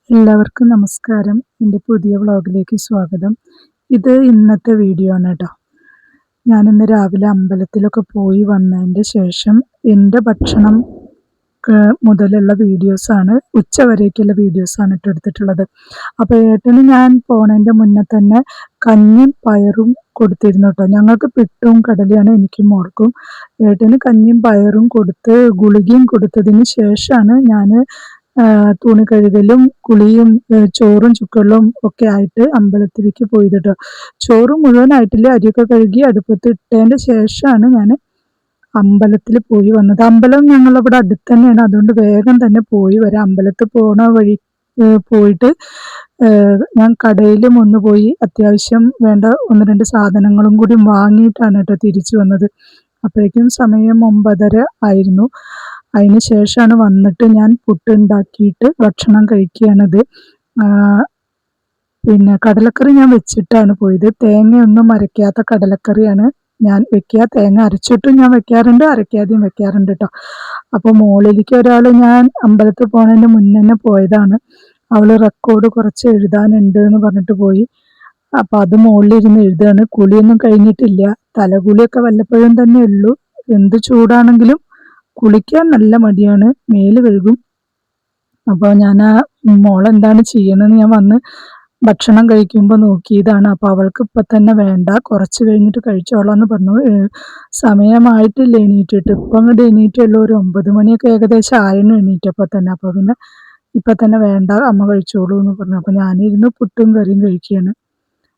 എല്ലാവർക്കും നമസ്കാരം. എൻ്റെ പുതിയ വ്ളോഗിലേക്ക് സ്വാഗതം. ഇത് ഇന്നത്തെ വീഡിയോ ആണ് കേട്ടോ. ഞാനിന്ന് രാവിലെ അമ്പലത്തിലൊക്കെ പോയി വന്നതിൻ്റെ ശേഷം എൻ്റെ ഭക്ഷണം മുതലുള്ള വീഡിയോസാണ്, ഉച്ചവരേക്കുള്ള വീഡിയോസാണ് കേട്ടോ എടുത്തിട്ടുള്ളത്. അപ്പോൾ ഏട്ടന് ഞാൻ പോണതിൻ്റെ മുന്നേ തന്നെ കഞ്ഞിയും പയറും കൊടുത്തിരുന്നു കേട്ടോ. ഞങ്ങൾക്ക് പിട്ടും കടലയാണ് എനിക്കും മോൾക്കും. ഏട്ടന് കഞ്ഞിയും പയറും കൊടുത്ത് ഗുളികയും കൊടുത്തതിന് ശേഷമാണ് ഞാൻ തുണി കഴുകലും കുളിയും ചോറും ചുക്കലും ഒക്കെ ആയിട്ട് അമ്പലത്തിലേക്ക് പോയത് കേട്ടോ. ചോറ് മുഴുവനായിട്ടില്ല, അരിയൊക്കെ കഴുകി അടുപ്പത്ത് ഇട്ടതിൻ്റെ ശേഷമാണ് ഞാൻ അമ്പലത്തിൽ പോയി വന്നത്. അമ്പലം ഞങ്ങളവിടെ അടുത്ത് തന്നെയാണ്, അതുകൊണ്ട് വേഗം തന്നെ പോയി വരാം. അമ്പലത്തിൽ പോണ വഴി പോയിട്ട് ഞാൻ കടയിലും ഒന്ന് പോയി അത്യാവശ്യം വേണ്ട ഒന്ന് രണ്ട് സാധനങ്ങളും കൂടി വാങ്ങിയിട്ടാണ് കേട്ടോ തിരിച്ചു വന്നത്. അപ്പോഴേക്കും സമയം 9:30 ആയിരുന്നു. അതിന് ശേഷമാണ് വന്നിട്ട് ഞാൻ പുട്ടുണ്ടാക്കിയിട്ട് ഭക്ഷണം കഴിക്കുകയാണത്. പിന്നെ കടലക്കറി ഞാൻ വെച്ചിട്ടാണ് പോയത്. തേങ്ങയൊന്നും അരയ്ക്കാത്ത കടലക്കറിയാണ് ഞാൻ വെക്കുക. തേങ്ങ അരച്ചിട്ടും ഞാൻ വെക്കാറുണ്ട്, അരയ്ക്കാതെയും വെക്കാറുണ്ട് കേട്ടോ. അപ്പോൾ മുകളിലേക്ക് ഒരാൾ, ഞാൻ അമ്പലത്തിൽ പോകുന്നതിന് മുന്നേ തന്നെ പോയതാണ്. അവൾ റെക്കോർഡ് കുറച്ച് എഴുതാനുണ്ട് എന്ന് പറഞ്ഞിട്ട് പോയി. അപ്പോൾ അത് മുകളിലിരുന്ന് എഴുതുകയാണ്. കുളിയൊന്നും കഴിഞ്ഞിട്ടില്ല. തലകുളിയൊക്കെ വല്ലപ്പോഴും തന്നെ ഉള്ളൂ. എന്ത് ചൂടാണെങ്കിലും കുളിക്കാൻ നല്ല മടിയാണ്, മേല് കഴുകും. അപ്പോൾ ഞാൻ മോളെന്താണ് ചെയ്യണമെന്ന് ഞാൻ വന്ന് ഭക്ഷണം കഴിക്കുമ്പോൾ നോക്കിയതാണ്. അപ്പോൾ അവൾക്ക് ഇപ്പം തന്നെ വേണ്ട, കുറച്ച് കഴിഞ്ഞിട്ട് കഴിച്ചോളാം എന്ന് പറഞ്ഞു. സമയമായിട്ടില്ല എണീറ്റിട്ട്. ഇപ്പം അങ്ങോട്ട് എണീറ്റുള്ളൂ. ഒരു 9 മണിയൊക്കെ ഏകദേശം ആയിരുന്നു എണീറ്റപ്പോൾ തന്നെ. അപ്പോൾ പിന്നെ ഇപ്പം തന്നെ വേണ്ട, അമ്മ കഴിച്ചോളൂ എന്ന് പറഞ്ഞു. അപ്പോൾ ഞാനിരുന്ന് പുട്ടും കറിയും കഴിക്കുകയാണ്.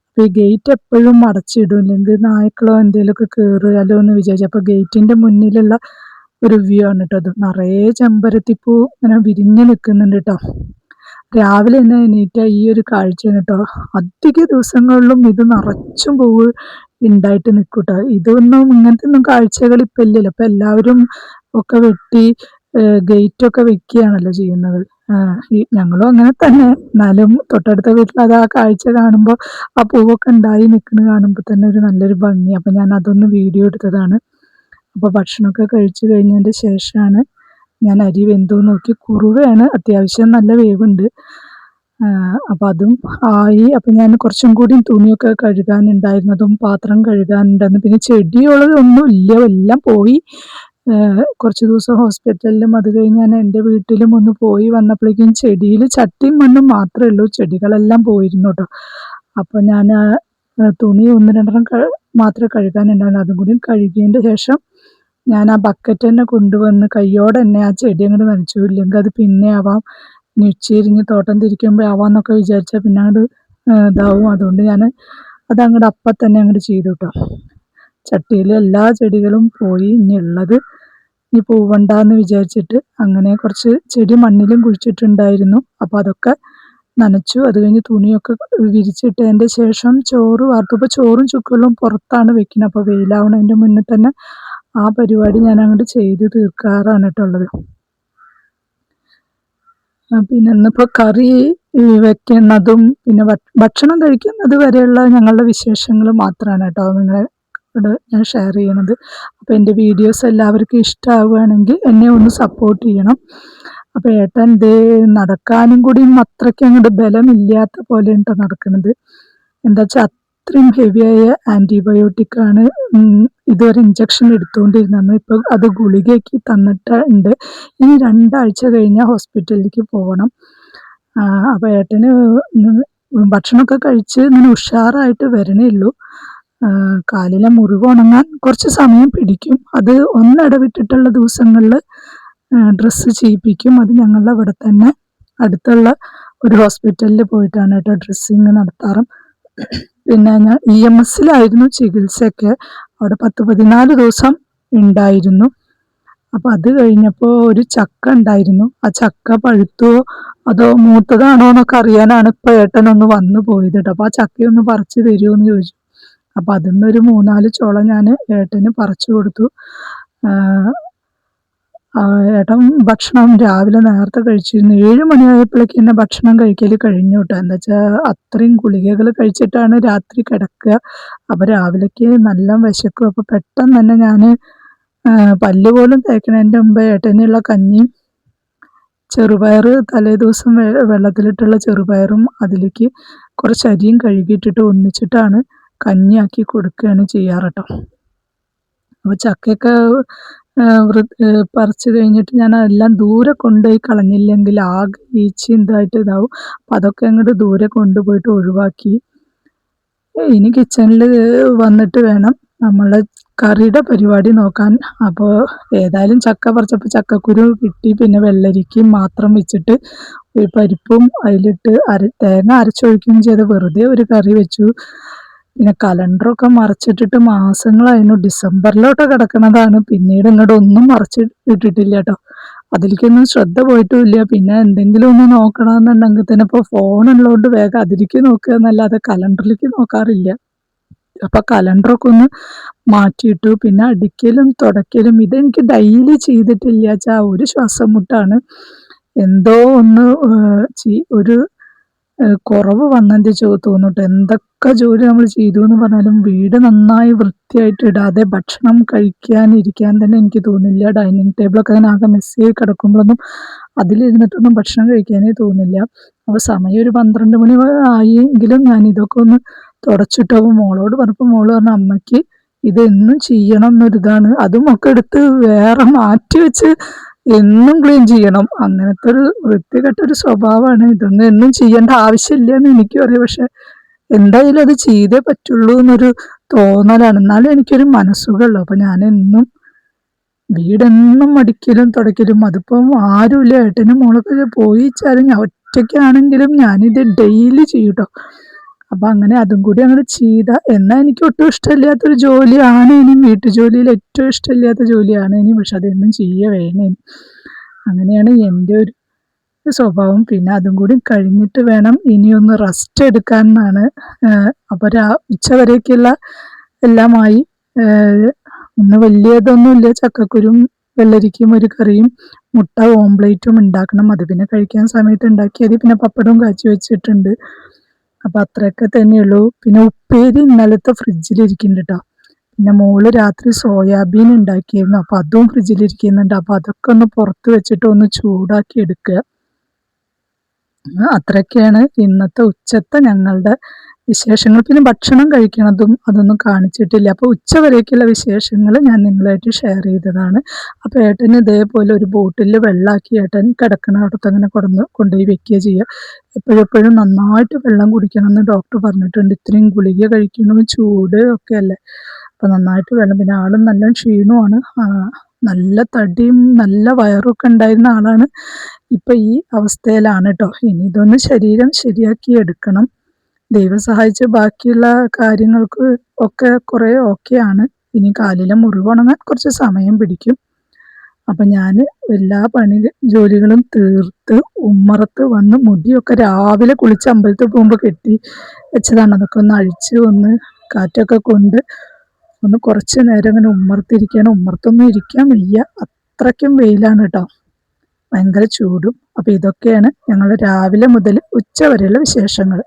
അപ്പോൾ ഈ ഗേറ്റ് എപ്പോഴും അടച്ചിടും, ഇല്ലെങ്കിൽ നായ്ക്കളോ എന്തെങ്കിലുമൊക്കെ കയറുകയല്ലോ എന്ന് വിചാരിച്ചു. അപ്പോൾ ഗേറ്റിൻ്റെ മുന്നിലുള്ള ഒരു വ്യൂ ആണ് കേട്ടോ അത്. നിറയെ ചെമ്പരത്തിപ്പൂ ഇങ്ങനെ വിരിഞ്ഞ് നിൽക്കുന്നുണ്ട് കേട്ടോ. രാവിലെ തന്നെ എണീറ്റ ഈ ഒരു കാഴ്ചയാണ് കേട്ടോ. അധിക ദിവസങ്ങളിലും ഇത് നിറച്ചും പൂവ് ഉണ്ടായിട്ട് നിൽക്കും കേട്ടോ. ഇതൊന്നും ഇങ്ങനത്തെ ഒന്നും കാഴ്ചകൾ ഇപ്പം ഇല്ലല്ലോ. ഇപ്പം എല്ലാവരും ഒക്കെ വെട്ടി ഗേറ്റൊക്കെ വെക്കുകയാണല്ലോ ചെയ്യുന്നത്. ഞങ്ങളും അങ്ങനെ തന്നെ. എന്നാലും തൊട്ടടുത്ത വീട്ടിൽ അത് ആ കാഴ്ച കാണുമ്പോൾ, ആ പൂവൊക്കെ ഉണ്ടായി നിൽക്കുന്നത് കാണുമ്പോൾ തന്നെ ഒരു നല്ലൊരു ഭംഗി. അപ്പം ഞാൻ അതൊന്ന് വീഡിയോ എടുത്തതാണ്. അപ്പോൾ ഭക്ഷണമൊക്കെ കഴിച്ചു കഴിഞ്ഞതിൻ്റെ ശേഷമാണ് ഞാൻ അരി വെന്തോ നോക്കി. കുറുവയാണ്, അത്യാവശ്യം നല്ല വേവുണ്ട്. അപ്പോൾ അതും ആയി. അപ്പം ഞാൻ കുറച്ചും കൂടി തുണിയൊക്കെ കഴുകാനുണ്ടായിരുന്നതും പാത്രം കഴുകാനുണ്ടായിരുന്നു. പിന്നെ ചെടികളൊന്നും ഇല്ല, എല്ലാം പോയി. കുറച്ച് ദിവസം ഹോസ്പിറ്റലിലും അത് കഴിഞ്ഞ് ഞാൻ എൻ്റെ വീട്ടിലും ഒന്ന് പോയി വന്നപ്പോഴേക്കും ചെടിയിൽ ചട്ടിയും മണ്ണും മാത്രമേ ഉള്ളൂ, ചെടികളെല്ലാം പോയിരുന്നു കേട്ടോ. അപ്പോൾ ഞാൻ തുണി ഒന്ന് രണ്ടെണ്ണം മാത്രമേ കഴുകാനുണ്ടായിരുന്നു. അതും കൂടി കഴുകിയതിൻ്റെ ശേഷം ഞാൻ ആ ബക്കറ്റ് തന്നെ കൊണ്ടുവന്ന് കയ്യോടെ തന്നെ ആ ചെടി അങ്ങോട്ട് നനച്ചു. ഇല്ലെങ്കിൽ അത് പിന്നെ ആവാം, ഞെച്ചിരിഞ്ഞ് തോട്ടം തിരിക്കുമ്പോൾ ആവാമെന്നൊക്കെ വിചാരിച്ചാൽ പിന്നെ അങ്ങോട്ട് ഇതാവും. അതുകൊണ്ട് ഞാൻ അതങ്ങോട്ട് അപ്പം തന്നെ അങ്ങോട്ട് ചെയ്തു കേട്ടോ. ചട്ടിയിലെ എല്ലാ ചെടികളും പോയി. ഇനി പൂവണ്ടെന്ന് വിചാരിച്ചിട്ട് അങ്ങനെ കുറച്ച് ചെടി മണ്ണിലും കുഴിച്ചിട്ടുണ്ടായിരുന്നു. അപ്പോൾ അതൊക്കെ നനച്ചു. അത് കഴിഞ്ഞ് തുണിയൊക്കെ വിരിച്ചിട്ടതിൻ്റെ ശേഷം ചോറ് വാർത്തു. അപ്പോൾ ചോറും ചുക്കളും പുറത്താണ് വെക്കുന്നത്. അപ്പോൾ വെയിലാവണതിൻ്റെ മുന്നേ തന്നെ ആ പരിപാടി ഞാൻ അങ്ങോട്ട് ചെയ്ത് തീർക്കാറാണ് കേട്ടുള്ളത്. പിന്നെ ഇന്നിപ്പോൾ കറി വെക്കുന്നതും പിന്നെ ഭക്ഷണം കഴിക്കുന്നത് വരെയുള്ള ഞങ്ങളുടെ വിശേഷങ്ങൾ മാത്രമാണ് കേട്ടോ നിങ്ങളോട് ഞാൻ ഷെയർ ചെയ്യണത്. അപ്പോൾ എൻ്റെ വീഡിയോസ് എല്ലാവർക്കും ഇഷ്ടമാവുകയാണെങ്കിൽ എന്നെ ഒന്ന് സപ്പോർട്ട് ചെയ്യണം. അപ്പോൾ ഏട്ടൻ നടക്കാനും കൂടി അത്രയ്ക്ക് അങ്ങോട്ട് ബലമില്ലാത്ത പോലെ ഉണ്ടോ നടക്കുന്നത്. എന്താ വെച്ചാൽ അത്രയും ഹെവിയായ ആൻറ്റിബയോട്ടിക്കാണ് ഇതുവരെ ഇഞ്ചക്ഷൻ എടുത്തുകൊണ്ടിരുന്നത്. ഇപ്പോൾ അത് ഗുളികയ്ക്ക് തന്നിട്ടുണ്ട്. ഇനി 2 ആഴ്ച കഴിഞ്ഞാൽ ഹോസ്പിറ്റലിലേക്ക് പോകണം. അപ്പോൾ ഏട്ടന് ഭക്ഷണമൊക്കെ കഴിച്ച് ഇങ്ങനെ ഉഷാറായിട്ട് വരണേ ഉള്ളൂ. കാലിലെ മുറിവ് ഉണങ്ങാൻ കുറച്ച് സമയം പിടിക്കും. അത് ഒന്നിടവിട്ടിട്ടുള്ള ദിവസങ്ങളിൽ ഡ്രസ്സ് ചെയ്യിപ്പിക്കും. അത് ഞങ്ങളുടെ അവിടെ തന്നെ അടുത്തുള്ള ഒരു ഹോസ്പിറ്റലിൽ പോയിട്ടാണ് കേട്ടോ ഡ്രസ്സിങ് നടത്താറ്. പിന്നെ ഞാൻ EMSലായിരുന്നു ചികിത്സയൊക്കെ. അവിടെ 10-14 ദിവസം ഉണ്ടായിരുന്നു. അപ്പോൾ അത് കഴിഞ്ഞപ്പോൾ ഒരു ചക്ക ഉണ്ടായിരുന്നു. ആ ചക്ക പഴുത്തോ അതോ മൂത്തതാണോ എന്നൊക്കെ അറിയാനാണ് ഇപ്പോൾ ഏട്ടനൊന്ന് വന്നു പോയത് കേട്ടോ. അപ്പോൾ ആ ചക്കയൊന്ന് പറിച്ച് തരുമോ എന്ന് ചോദിച്ചു. അപ്പോൾ അതിന്നൊരു 3-4 ചോള ഞാൻ ഏട്ടന് പറിച്ചു കൊടുത്തു. ഏട്ടൻ ഭക്ഷണം രാവിലെ നേരത്തെ കഴിച്ചിരുന്നു. 7 മണിയായപ്പോഴേക്ക് തന്നെ ഭക്ഷണം കഴിക്കൽ കഴിഞ്ഞു കേട്ടോ. എന്താ വെച്ചാൽ അത്രയും ഗുളികകൾ കഴിച്ചിട്ടാണ് രാത്രി കിടക്കുക. അപ്പോൾ രാവിലേക്ക് നല്ല വിശക്കും. അപ്പോൾ പെട്ടെന്ന് തന്നെ ഞാൻ പല്ല് പോലും തേക്കണതിൻ്റെ മുമ്പ് ഏട്ടനുള്ള കഞ്ഞിയും ചെറുപയർ തലേദിവസം വെള്ളത്തിലിട്ടുള്ള ചെറുപയറും അതിലേക്ക് കുറച്ച് അരിയും കഴുകിയിട്ടിട്ട് ഒന്നിച്ചിട്ടാണ് കഞ്ഞിയാക്കി കൊടുക്കുകയാണ് ചെയ്യാറ് ട്ടോ. അപ്പോൾ ചക്കയൊക്കെ പറിച്ച് കഴിഞ്ഞിട്ട് ഞാൻ അതെല്ലാം ദൂരെ കൊണ്ടുപോയി കളഞ്ഞില്ലെങ്കിൽ ആകെ ഈച്ചയും ഇതായിട്ട് ഇതാവും. അപ്പം അതൊക്കെ അങ്ങോട്ട് ദൂരെ കൊണ്ടുപോയിട്ട് ഒഴിവാക്കി ഇനി കിച്ചണിൽ വന്നിട്ട് വേണം നമ്മളെ കറിയുടെ പരിപാടി നോക്കാൻ. അപ്പോൾ ഏതായാലും ചക്ക പറിച്ചപ്പോൾ ചക്കക്കുരു കിട്ടി. പിന്നെ വെള്ളരിക്കയും മാത്രം വെച്ചിട്ട് ഒരു പരിപ്പും അതിലിട്ട് തേങ്ങ അരച്ചൊഴിക്കുകയും ചെയ്ത് വെറുതെ ഒരു കറി വെച്ചു. പിന്നെ കലണ്ടറൊക്കെ മറച്ചിട്ടിട്ട് മാസങ്ങളായിരുന്നു. ഡിസംബറിലോട്ട് കിടക്കണതാണ്. പിന്നീട് ഇങ്ങോട്ട് ഒന്നും മറച്ചിട്ടിട്ടില്ല കേട്ടോ. അതിലേക്കൊന്നും ശ്രദ്ധ പോയിട്ടുമില്ല. പിന്നെ എന്തെങ്കിലും ഒന്ന് നോക്കണമെന്നുണ്ടെങ്കിൽ തന്നെ ഇപ്പോൾ ഫോണുള്ളതുകൊണ്ട് വേഗം അതിലേക്ക് നോക്കുക എന്നല്ലാതെ കലണ്ടറിലേക്ക് നോക്കാറില്ല. അപ്പം കലണ്ടറൊക്കെ ഒന്ന് മാറ്റിയിട്ടു. പിന്നെ അടിക്കലും തുടയ്ക്കലും ഇതെനിക്ക് ഡെയിലി ചെയ്തിട്ടില്ല വെച്ചാൽ ഒരു ശ്വാസം മുട്ടാണ്. എന്തോ ഒന്ന് ഒരു കുറവ് വന്നെൻ്റെ തോന്നുന്നുട്ടോ. എന്തൊക്കെ ജോലി നമ്മൾ ചെയ്തു എന്ന് പറഞ്ഞാലും വീട് നന്നായി വൃത്തിയായിട്ട് ഇടാതെ ഭക്ഷണം കഴിക്കാനിരിക്കാൻ തന്നെ എനിക്ക് തോന്നില്ല. ഡൈനിങ് ടേബിളൊക്കെ അങ്ങനെ ആകെ മെസ്സിയായി കിടക്കുമ്പോഴൊന്നും അതിലിരുന്നിട്ടൊന്നും ഭക്ഷണം കഴിക്കാനേ തോന്നില്ല. അപ്പോൾ സമയം ഒരു 12 മണി ആയെങ്കിലും ഞാൻ ഇതൊക്കെ ഒന്ന് തുടച്ചിട്ടു. അപ്പോൾ മോളോട് പറഞ്ഞപ്പോൾ മോള് പറഞ്ഞു അമ്മയ്ക്ക് ഇതെന്നും ചെയ്യണം എന്നൊരിതാണ്. അതും ഒക്കെ എടുത്ത് വേറെ മാറ്റി വെച്ച് എന്നും ക്ലീൻ ചെയ്യണം. അങ്ങനത്തെ ഒരു വൃത്തികെട്ടൊരു സ്വഭാവമാണ്. ഇതൊന്നും എന്നും ചെയ്യേണ്ട ആവശ്യമില്ല എന്ന് എനിക്കും അറിയാം. പക്ഷെ എന്തായാലും അത് ചെയ്തേ പറ്റുള്ളൂ എന്നൊരു തോന്നലാണ്. എന്നാലും എനിക്കൊരു മനസ്സുഖമുള്ളൂ. അപ്പം ഞാനെന്നും വീടെന്നും അടിക്കലും തുടയ്ക്കലും അതിപ്പം ആരുമില്ല. ഏട്ടനും മോളൊക്കെ പോയി വെച്ചാലും ഞാൻ ഒറ്റയ്ക്കാണെങ്കിലും ഞാനിത് ഡെയിലി ചെയ്യും ട്ടോ. അപ്പം അങ്ങനെ അതും കൂടി അങ്ങനെ ചെയ്ത എന്നാൽ എനിക്ക് ഒട്ടും ഇഷ്ടമില്ലാത്തൊരു ജോലിയാണ് ഇനി. വീട്ടുജോലിയിൽ ഏറ്റവും ഇഷ്ടമില്ലാത്ത ജോലിയാണ് ഇനി. പക്ഷെ അതെന്നും ചെയ്യുക വേണം. അങ്ങനെയാണ് എൻ്റെ ഒരു സ്വഭാവം. പിന്നെ അതും കൂടി കഴിഞ്ഞിട്ട് വേണം ഇനിയൊന്ന് റെസ്റ്റ് എടുക്കാൻ എന്നാണ്. അപ്പോൾ ഉച്ചവരേക്കുള്ള എല്ലാമായി. ഇന്ന് വലിയതൊന്നുമില്ല. ചക്കക്കുരും വെള്ളരിക്കയും ഒരു കറിയും മുട്ട ഓംപ്ലേറ്റും ഉണ്ടാക്കണം. അത് പിന്നെ കഴിക്കാൻ സമയത്ത് ഉണ്ടാക്കിയത്. പിന്നെ പപ്പടവും കാച്ചി വെച്ചിട്ടുണ്ട്. അപ്പം അത്രയൊക്കെ തന്നെയുള്ളൂ. പിന്നെ ഉപ്പേരി ഇന്നലത്തെ ഫ്രിഡ്ജിലിരിക്കുന്നുണ്ട് കേട്ടോ. പിന്നെ മോള് രാത്രി സോയാബീൻ ഉണ്ടാക്കിയിരുന്നു. അപ്പം അതും ഫ്രിഡ്ജിലിരിക്കുന്നുണ്ട്. അപ്പം അതൊക്കെ ഒന്ന് പുറത്ത് വെച്ചിട്ട് ഒന്ന് ചൂടാക്കി എടുക്കുക. അത്രയൊക്കെയാണ് ഇന്നത്തെ ഉച്ചത്തെ ഞങ്ങളുടെ വിശേഷങ്ങൾ. പിന്നെ ഭക്ഷണം കഴിക്കണതും അതൊന്നും കാണിച്ചിട്ടില്ല. അപ്പോൾ ഉച്ചവരേക്കുള്ള വിശേഷങ്ങൾ ഞാൻ നിങ്ങളായിട്ട് ഷെയർ ചെയ്തതാണ്. അപ്പോൾ ഏട്ടന് ഇതേപോലെ ഒരു ബോട്ടിൽ വെള്ളമാക്കി ഏട്ടൻ കിടക്കണ അടുത്ത് അങ്ങനെ കൊണ്ടുപോയി വെക്കുക ചെയ്യുക. എപ്പോഴെപ്പോഴും നന്നായിട്ട് വെള്ളം കുടിക്കണം എന്ന് ഡോക്ടർ പറഞ്ഞിട്ടുണ്ട്. ഇത്രയും ഗുളിക കഴിക്കണം, ചൂട് ഒക്കെ അല്ലേ. അപ്പം നന്നായിട്ട് വെള്ളം. പിന്നെ ആളും നല്ല ക്ഷീണമാണ്. നല്ല തടിയും നല്ല വയറൊക്കെ ഉണ്ടായിരുന്ന ആളാണ്. ഇപ്പം ഈ അവസ്ഥയിലാണ് കേട്ടോ. ഇനി ഇതൊന്ന് ശരീരം ശരിയാക്കി എടുക്കണം. ദൈവം സഹായിച്ച് ബാക്കിയുള്ള കാര്യങ്ങൾക്ക് ഒക്കെ കുറേ ഓക്കെയാണ്. ഇനി കാലിലെ മുറിവുണങ്ങാൻ കുറച്ച് സമയം പിടിക്കും. അപ്പം ഞാൻ എല്ലാ ജോലികളും തീർത്ത് ഉമ്മറത്ത് വന്ന് മുടിയൊക്കെ രാവിലെ കുളിച്ച് അമ്പലത്തിൽ പോകുമ്പോൾ കെട്ടി വെച്ചതാണ്. അതൊക്കെ ഒന്ന് അഴിച്ച് ഒന്ന് കാറ്റൊക്കെ കൊണ്ട് ഒന്ന് കുറച്ച് നേരം ഇങ്ങനെ ഉമ്മറത്തിരിക്കണം. ഉമ്മറത്തൊന്നും ഇരിക്കാൻ വയ്യ. അത്രയ്ക്കും വെയിലാണ് കേട്ടോ. ഭയങ്കര ചൂടും. അപ്പോൾ ഇതൊക്കെയാണ് ഞങ്ങൾ രാവിലെ മുതൽ ഉച്ച വരെയുള്ള വിശേഷങ്ങൾ.